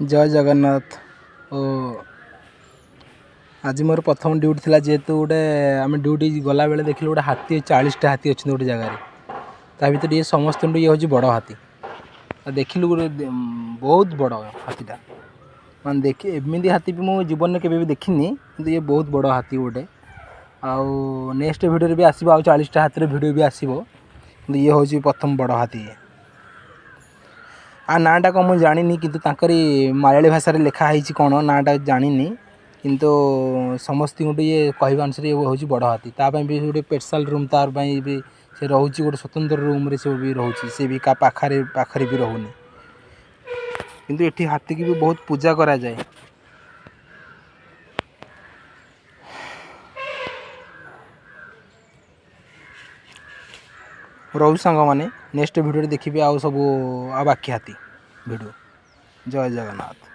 जय जगन्नाथ। ओ आज मोर प्रथम ड्यूटी थिला जेहेतु गोटे आम ड्यूटी गला बेले देखिलु गोटे हाथी 40टा हाथी अच्छे गोटे जगार ता भर ये समस्त ये हूँ बड़ हाथी देखिलु गोटे बहुत बड़ हाथीटा मान देखी एमती हाथी भी मो जीवन में केवे देखनी कि ये बहुत बड़ हाथी गोटे आउ नेक्स्ट वीडियो भी आसो आउ 40टा हाथी वीडियो भी आसो ये हूँ प्रथम बड़ हाथी आ नाटा कौन मुझे जानी कि मलयाली भाषा लिखाही कौन नाटा जानी किंतु समस्त गोटे ये कहवा अनुसार ये हूँ बड़ हाथी तापाई भी गोटे स्पेशल रूम तार भी से रोचे गोटे स्वतंत्र रूम रे से भी रोचे सी भी का पाखरे पाखरे भी रोनी किंतु एठी हाथी की भी बहुत पूजा करा जाए। रहु सांग माने नेक्स्ट वीडियो देखिए आउ सब आ बाकी हाथी वीडियो। जय जगन्नाथ।